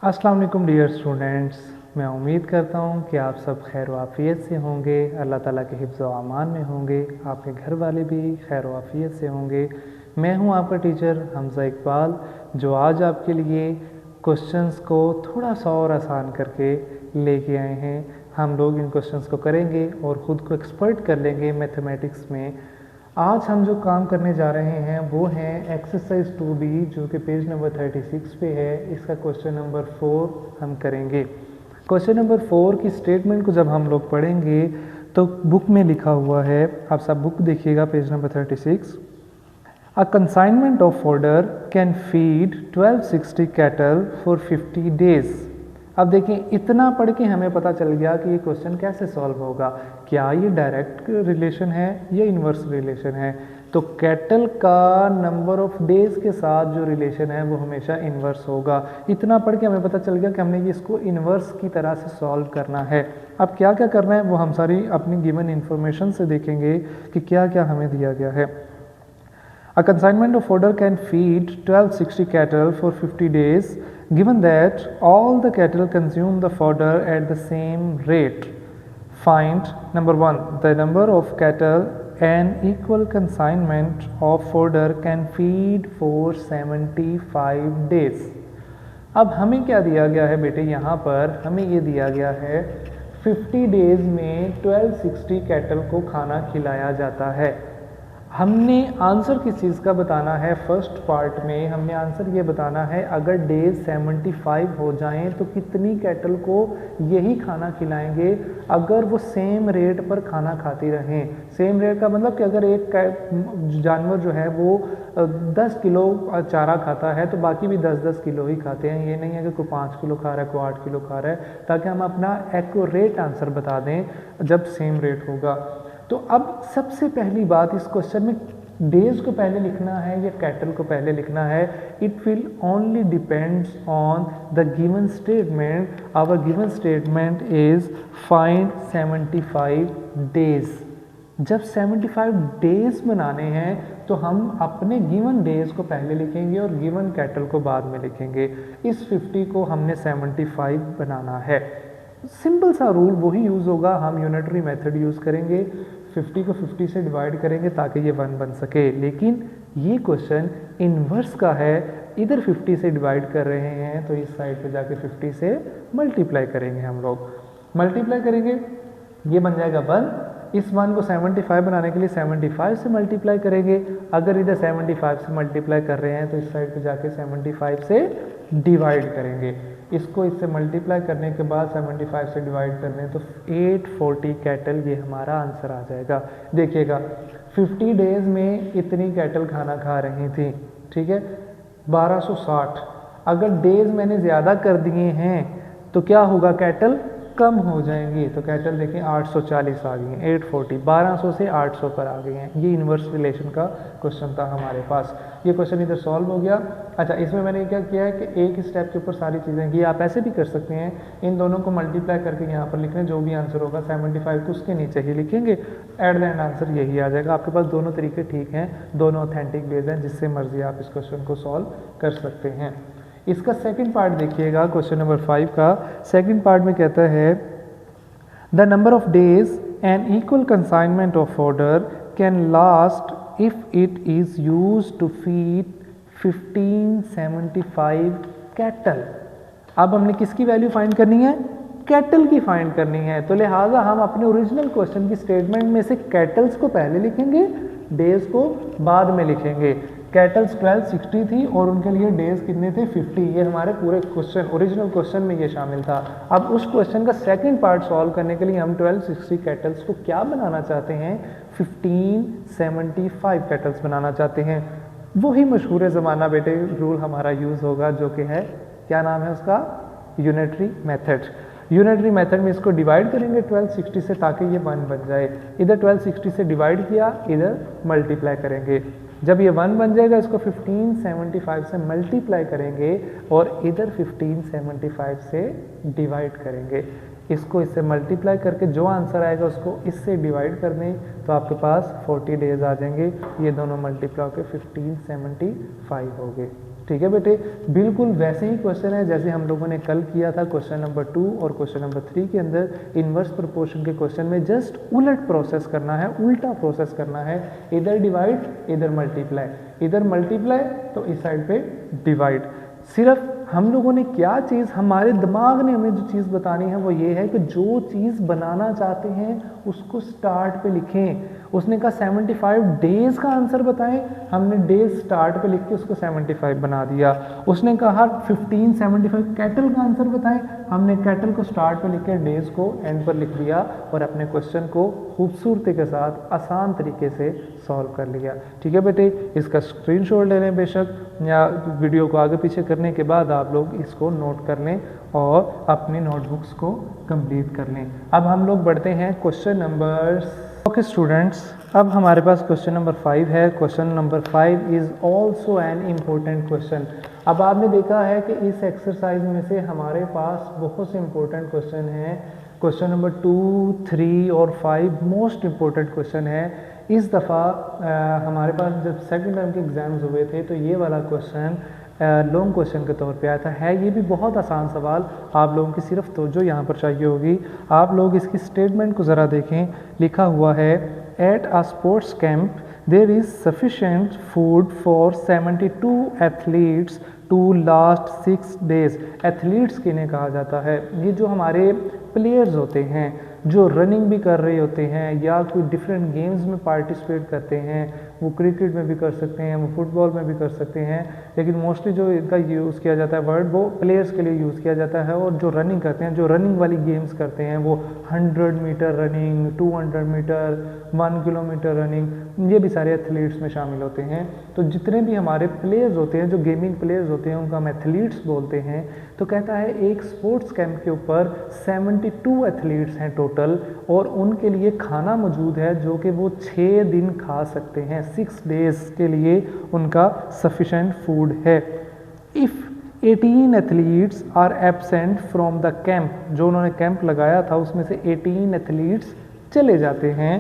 अस्सलाम वालेकुम dear students. मैं उम्मीद करता हूँ कि आप सब खैर वाफ़ियत से होंगे, अल्लाह ताला के हिफ्ज़ व अमान में होंगे, आपके घर वाले भी खैर वाफ़ियत से होंगे। मैं हूँ आपका टीचर हमज़ा इकबाल, जो आज आपके लिए क्वेश्चंस को थोड़ा सा और आसान करके लेके आए हैं। हम लोग इन क्वेश्चंस को करेंगे और ख़ुद को एक्सपर्ट कर लेंगे मैथमेटिक्स में। आज हम जो काम करने जा रहे हैं वो है एक्सरसाइज 2B, जो कि पेज नंबर 36 पे है। इसका क्वेश्चन नंबर 4 हम करेंगे। क्वेश्चन नंबर 4 की स्टेटमेंट को जब हम लोग पढ़ेंगे तो बुक में लिखा हुआ है, आप सब बुक देखिएगा, page number 36। A consignment of fodder can feed 1260 cattle for 50 days. अब देखें, इतना पढ़ के हमें पता चल गया कि ये क्वेश्चन कैसे सॉल्व होगा। क्या ये डायरेक्ट रिलेशन है या इन्वर्स रिलेशन है? तो कैटल का नंबर ऑफ डेज के साथ जो रिलेशन है वो हमेशा इन्वर्स होगा। इतना पढ़ के हमें पता चल गया कि हमने ये इसको इन्वर्स की तरह से सॉल्व करना है। अब क्या क्या करना है वो हम सारी अपनी गिवन इन्फॉर्मेशन से देखेंगे कि क्या क्या हमें दिया गया है। A consignment of fodder can feed 1260 cattle for 50 days, given that all the cattle consume the fodder at the same rate. Find number 1, the number of cattle an equal consignment of fodder can feed for 75 days. अब हमें क्या दिया गया है बेटे? यहाँ पर हमें ये दिया गया है 50 डेज में 1260 कैटल को खाना खिलाया जाता है। हमने आंसर किस चीज़ का बताना है? फर्स्ट पार्ट में हमने आंसर ये बताना है, अगर डेज 75 हो जाएं तो कितनी कैटल को यही खाना खिलाएंगे अगर वो सेम रेट पर खाना खाती रहें। सेम रेट का मतलब कि अगर एक जानवर जो है वो 10 किलो चारा खाता है तो बाकी भी 10-10 किलो ही खाते हैं। ये नहीं है कि कोई 5 किलो खा रहा है, कोई 8 किलो खा रहा है, ताकि हम अपना एक्यूरेट आंसर बता दें जब सेम रेट होगा। तो अब सबसे पहली बात, इस क्वेश्चन में डेज को पहले लिखना है या कैटल को पहले लिखना है? It will only depends on the given statement. Our given statement is find 75 days. जब 75 डेज बनाने हैं तो हम अपने गिवन डेज को पहले लिखेंगे और गिवन कैटल को बाद में लिखेंगे। इस 50 को हमने 75 बनाना है। सिंपल सा रूल वही यूज़ होगा, हम यूनिटरी मेथड यूज़ करेंगे। 50 को 50 से डिवाइड करेंगे ताकि ये 1 बन सके। लेकिन ये क्वेश्चन इन्वर्स का है, इधर 50 से डिवाइड कर रहे हैं तो इस साइड पे जाके 50 से मल्टीप्लाई करेंगे। हम लोग मल्टीप्लाई करेंगे, ये बन जाएगा 1। इस 1 को 75 बनाने के लिए 75 से मल्टीप्लाई करेंगे। अगर इधर 75 से मल्टीप्लाई कर रहे हैं तो इस साइड पे जाके 75 से डिवाइड करेंगे। इसको इससे मल्टीप्लाई करने के बाद 75 से डिवाइड करने तो 840 कैटल ये हमारा आंसर आ जाएगा। देखिएगा 50 डेज में इतनी कैटल खाना खा रही थी, ठीक है, 1260। अगर डेज मैंने ज़्यादा कर दिए हैं तो क्या होगा? कैटल कम हो जाएंगी। तो कैटल देखें 840 आ गई हैं, 840, 1200 से 800 पर आ गई हैं। ये इन्वर्स रिलेशन का क्वेश्चन था हमारे पास। ये क्वेश्चन इधर सॉल्व हो गया। अच्छा, इसमें मैंने क्या किया है कि एक ही स्टेप के ऊपर सारी चीज़ें की। आप ऐसे भी कर सकते हैं, इन दोनों को मल्टीप्लाई करके यहाँ पर लिख लें, जो भी आंसर होगा 75 को उसके नीचे ही लिखेंगे, एट द एंड आंसर यही आ जाएगा। आपके पास दोनों तरीके ठीक हैं, दोनों ऑथेंटिक वेज हैं, जिससे मर्जी आप इस क्वेश्चन को सॉल्व कर सकते हैं। इसका सेकेंड पार्ट देखिएगा, क्वेश्चन नंबर 5 का सेकेंड पार्ट में कहता है The number of days an equal consignment of fodder can last if it is used to feed 1575 cattle। अब हमने किसकी वैल्यू फाइंड करनी है? कैटल की फाइंड करनी है। तो लिहाजा हम अपने ओरिजिनल क्वेश्चन की स्टेटमेंट में से कैटल्स को पहले लिखेंगे, डेज को बाद में लिखेंगे। कैटल्स 1260 थी और उनके लिए डेज कितने थे? 50। ये हमारे पूरे क्वेश्चन, ओरिजिनल क्वेश्चन में ये शामिल था। अब उस क्वेश्चन का सेकंड पार्ट सॉल्व करने के लिए हम 1260 कैटल्स को क्या बनाना चाहते हैं? 1575 कैटल्स बनाना चाहते हैं। वही मशहूर ज़माना बेटे रूल हमारा यूज़ होगा, जो कि है, क्या नाम है उसका? Unitary method. यूनिटरी मेथड में इसको डिवाइड करेंगे 1260 से ताकि ये 1 बन जाए। इधर 1260 से डिवाइड किया, इधर मल्टीप्लाई करेंगे। जब ये 1 बन जाएगा इसको 1575 से मल्टीप्लाई करेंगे और इधर 1575 से डिवाइड करेंगे। इसको इससे मल्टीप्लाई करके जो आंसर आएगा उसको इससे डिवाइड कर दें तो आपके पास 40 डेज आ जाएंगे। ये दोनों मल्टीप्लाई होकर 1575 हो गए। ठीक है बेटे, बिल्कुल वैसे ही क्वेश्चन है जैसे हम लोगों ने कल किया था क्वेश्चन नंबर 2 और क्वेश्चन नंबर 3 के अंदर। इन्वर्स प्रोपोर्शन के क्वेश्चन में जस्ट उलट प्रोसेस करना है, उल्टा प्रोसेस करना है, इधर डिवाइड इधर मल्टीप्लाई, इधर मल्टीप्लाई तो इस साइड पे डिवाइड। सिर्फ हम लोगों ने क्या चीज़, हमारे दिमाग ने हमें जो चीज़ बतानी है वो ये है कि जो चीज़ बनाना चाहते हैं उसको स्टार्ट पे लिखें। उसने कहा 75 डेज का आंसर बताएं, हमने डेज स्टार्ट पे लिख के उसको 75 बना दिया। उसने कहा 1575 कैटल का आंसर बताएं, हमने कैटल को स्टार्ट पे लिख के डेज को एंड पर लिख दिया और अपने क्वेश्चन को खूबसूरती के साथ आसान तरीके से सॉल्व कर लिया। ठीक है बेटे, इसका स्क्रीनशॉट ले लें बेशक, या वीडियो को आगे पीछे करने के बाद आप लोग इसको नोट कर लें और अपनी नोटबुक्स को कंप्लीट कर लें। अब हम लोग बढ़ते हैं क्वेश्चन नंबर। ओके स्टूडेंट्स, अब हमारे पास क्वेश्चन नंबर 5 है। Question number 5 is also an important question. अब आपने देखा है कि इस एक्सरसाइज में से हमारे पास बहुत से इम्पोर्टेंट क्वेश्चन हैं। क्वेश्चन नंबर 2, 3 और 5 मोस्ट इम्पोर्टेंट क्वेश्चन है। इस दफ़ा हमारे पास जब सेकंड टर्म के एग्ज़ाम्स हुए थे तो ये वाला क्वेश्चन लॉन्ग क्वेश्चन के तौर पे आया था। है ये भी बहुत आसान सवाल, आप लोगों की सिर्फ तवज्जो यहाँ पर चाहिए होगी। आप लोग इसकी स्टेटमेंट को ज़रा देखें, लिखा हुआ है at a sports camp there is sufficient food for 72 athletes to last 6 days. Athletes किन्हें कहा जाता है? ये जो हमारे प्लेयर्स होते हैं जो रनिंग भी कर रहे होते हैं या कोई डिफरेंट गेम्स में पार्टिसिपेट करते हैं, वो क्रिकेट में भी कर सकते हैं, वो फुटबॉल में भी कर सकते हैं, लेकिन मोस्टली जो इनका यूज़ किया जाता है वर्ड वो प्लेयर्स के लिए यूज़ किया जाता है। और जो रनिंग करते हैं, जो रनिंग वाली गेम्स करते हैं, वो 100 metre running, 200 metre, 1 kilometre running, ये भी सारे एथलीट्स में शामिल होते हैं। तो जितने भी हमारे प्लेयर्स होते हैं, जो गेमिंग प्लेयर्स होते हैं, उनका हम एथलीट्स बोलते हैं। तो कहता है एक स्पोर्ट्स कैंप के ऊपर 72 एथलीट्स हैं टोटल, और उनके लिए खाना मौजूद है जो कि वो 6 दिन खा सकते हैं। 6 डेज के लिए उनका सफिशेंट फूड है। If 18 athletes are absent from the camp, जो उन्होंने कैंप लगाया था उसमें से 18 एथलीट्स चले जाते हैं,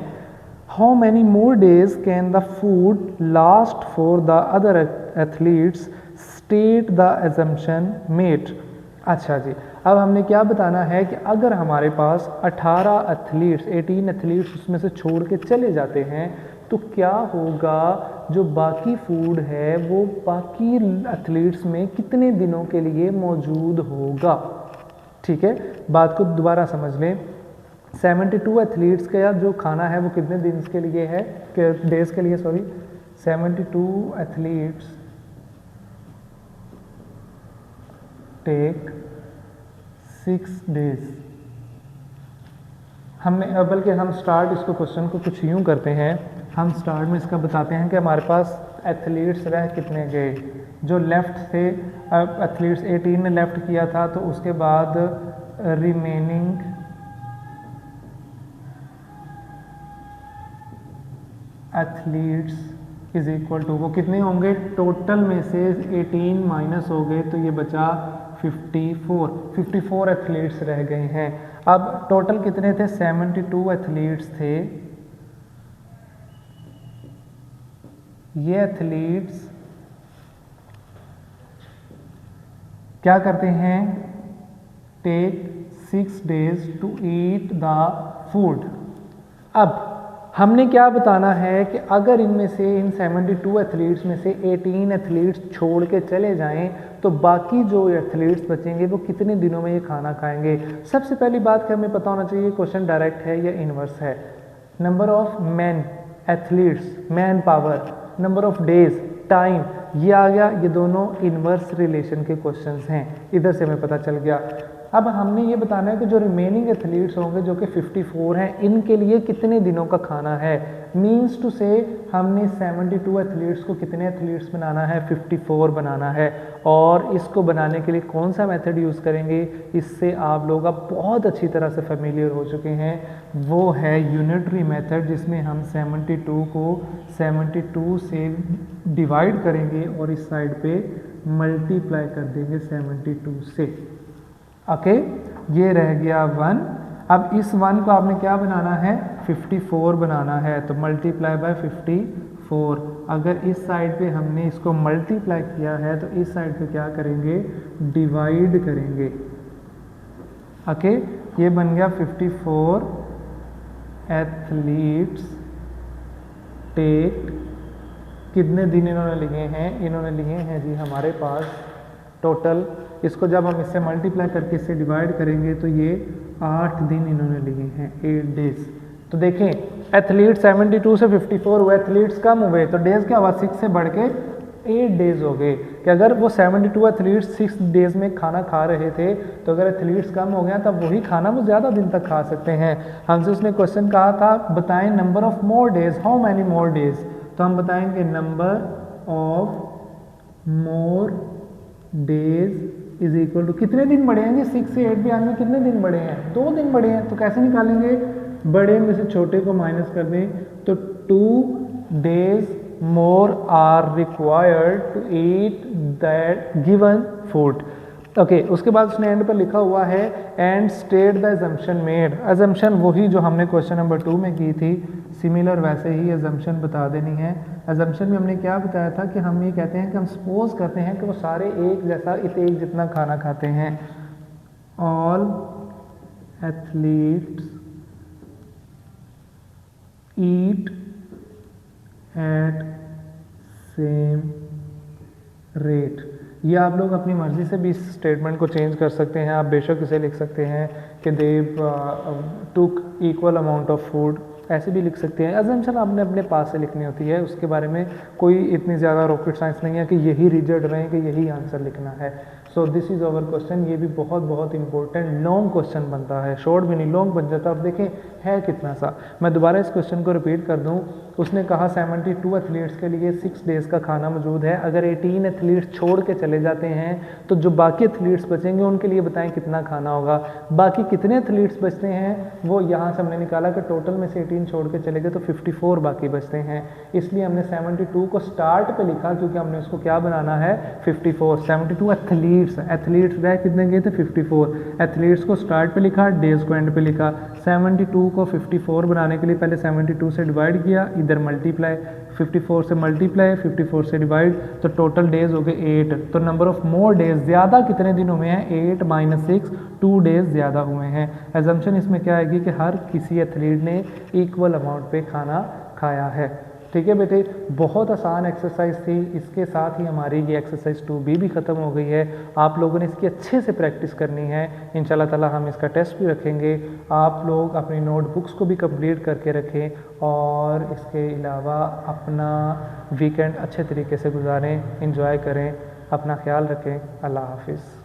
how many more days can the food last for the other athletes, state the assumption made. अच्छा जी, अब हमने क्या बताना है कि अगर हमारे पास 18 एथलीट्स, 18 एथलीट्स उसमें से छोड़ के चले जाते हैं तो क्या होगा, जो बाकी फूड है वो बाकी एथलीट्स में कितने दिनों के लिए मौजूद होगा। ठीक है, बात को दोबारा समझ लें। 72 एथलीट्स का जो खाना है वो कितने दिन के लिए है, डेज के लिए, सॉरी, 72 एथलीट्स टेक 6 डेज। हमने बल्कि हम स्टार्ट इसको क्वेश्चन को कुछ यूँ करते हैं, हम स्टार्ट में इसका बताते हैं कि हमारे पास एथलीट्स रह कितने गए। जो लेफ़्ट थे एथलीट्स 18 ने लेफ़्ट किया था, तो उसके बाद remaining athletes is equal to, वो कितने होंगे, टोटल में से 18 माइनस हो गए तो ये बचा 54 एथलीट्स रह गए हैं। अब टोटल कितने थे, 72 एथलीट्स थे। ये एथलीट्स क्या करते हैं, take 6 days to eat the food. अब हमने क्या बताना है कि अगर इनमें से इन 72 एथलीट्स में से 18 एथलीट्स छोड़ के चले जाएं तो बाकी जो एथलीट्स बचेंगे वो कितने दिनों में ये खाना खाएंगे। सबसे पहली बात कि हमें पता होना चाहिए क्वेश्चन डायरेक्ट है या इनवर्स है। Number of man athletes, man power, number of days, time, ये आ गया, ये दोनों इनवर्स रिलेशन के क्वेश्चंस हैं, इधर से हमें पता चल गया। अब हमने ये बताना है कि जो रिमेनिंग एथलीट्स होंगे जो कि 54 हैं, इनके लिए कितने दिनों का खाना है। मीन्स टू से हमने 72 एथलीट्स को कितने एथलीट्स बनाना है, 54 बनाना है। और इसको बनाने के लिए कौन सा मेथड यूज़ करेंगे, इससे आप लोग अब बहुत अच्छी तरह से फेमिलियर हो चुके हैं, वो है यूनिटरी मेथड, जिसमें हम 72 को 72 से डिवाइड करेंगे और इस साइड पे मल्टीप्लाई कर देंगे 72 से। ओके, ये रह गया 1। अब इस 1 को आपने क्या बनाना है, 54 बनाना है, तो मल्टीप्लाई बाय 54 4। अगर इस साइड पे हमने इसको मल्टीप्लाई किया है तो इस साइड पे क्या करेंगे, डिवाइड करेंगे। ओके, ये बन गया 54 एथलीट्स टेक, कितने दिन इन्होंने लिए हैं, इन्होंने लिए हैं जी हमारे पास टोटल, इसको जब हम इससे मल्टीप्लाई करके इससे डिवाइड करेंगे तो ये 8 दिन इन्होंने लिए हैं, 8 डेज। तो देखें एथलीट 72 से 54 हुए, एथलीट्स कम हुए तो डेज क्या हुआ, 6 से बढ़ के 8 डेज हो गए। कि अगर वो 72 एथलीट्स 6 डेज में खाना खा रहे थे तो अगर एथलीट्स कम हो गया तब वही खाना वो ज़्यादा दिन तक खा सकते हैं। हमसे उसने क्वेश्चन कहा था बताएं number of more days, how many more days, तो हम बताएंगे number of more days is equal to कितने दिन बढ़े हैं जी, 6 से 8 बयान में कितने दिन बढ़े हैं, 2 दिन बढ़े हैं। तो कैसे निकालेंगे, बड़े में से छोटे को माइनस कर दें तो 2 days more are required to eat that given food। Okay, उसके बाद उसने एंड पर लिखा हुआ है and state the assumption made. Assumption वही जो हमने क्वेश्चन नंबर 2 में की थी, सिमिलर वैसे ही एजम्पशन बता देनी है। एजम्पशन में हमने क्या बताया था कि हम ये कहते हैं कि हम सपोज करते हैं कि वो सारे एक जैसा एक जितना खाना खाते हैं। ऑल एथलीट्स ईट एट सेम रेट। ये आप लोग अपनी मर्ज़ी से भी इस स्टेटमेंट को चेंज कर सकते हैं। आप बेशक इसे लिख सकते हैं कि दे टुक इक्वल अमाउंट ऑफ फूड, ऐसे भी लिख सकते हैं। अजम्पशन आपने अपने पास से लिखनी होती है, उसके बारे में कोई इतनी ज़्यादा रॉकेट साइंस नहीं है कि यही रिजल्ट रहे कि यही आंसर लिखना है। So this is our question. ये भी बहुत इंपॉर्टेंट लॉन्ग क्वेश्चन बनता है, शॉर्ट भी नहीं लॉन्ग बन जाता। अब देखें है कितना सा, मैं दोबारा इस क्वेश्चन को रिपीट कर दूं। उसने कहा 72 एथलीट्स के लिए 6 डेज़ का खाना मौजूद है। अगर 18 एथलीट्स छोड़ के चले जाते हैं तो जो बाकी एथलीट्स बचेंगे उनके लिए बताएं कितना खाना होगा। बाकी कितने एथलीट्स बचते हैं वो यहाँ से हमने निकाला कि टोटल में से 18 छोड़ के चले गए तो 54 बाकी बचते हैं। इसलिए हमने 72 को स्टार्ट पे लिखा क्योंकि हमने उसको क्या बनाना है 54। 72 एथलीट्स रह कितने गए थे 54। एथलीट्स को स्टार्ट पे लिखा, डेज को एंड पे लिखा। 72 को 54 बनाने के लिए पहले 72 से डिवाइड किया, इधर मल्टीप्लाई, 54 से मल्टीप्लाई 54 से डिवाइड, तो टोटल डेज हो गए 8। तो नंबर ऑफ मोर डेज, ज़्यादा कितने दिन हुए हैं 8 - 6, 2 डेज ज़्यादा हुए हैं। एजम्पशन इसमें क्या आएगी कि हर किसी एथलीट ने इक्वल अमाउंट पे खाना खाया है। ठीक है बेटे, बहुत आसान एक्सरसाइज थी। इसके साथ ही हमारी ये एक्सरसाइज 2B भी ख़त्म हो गई है। आप लोगों ने इसकी अच्छे से प्रैक्टिस करनी है। इंशाल्लाह ताला हम इसका टेस्ट भी रखेंगे। आप लोग अपनी नोटबुक्स को भी कंप्लीट करके रखें और इसके अलावा अपना वीकेंड अच्छे तरीके से गुजारें, एंजॉय करें। अपना ख्याल रखें। अल्लाह हाफिज़।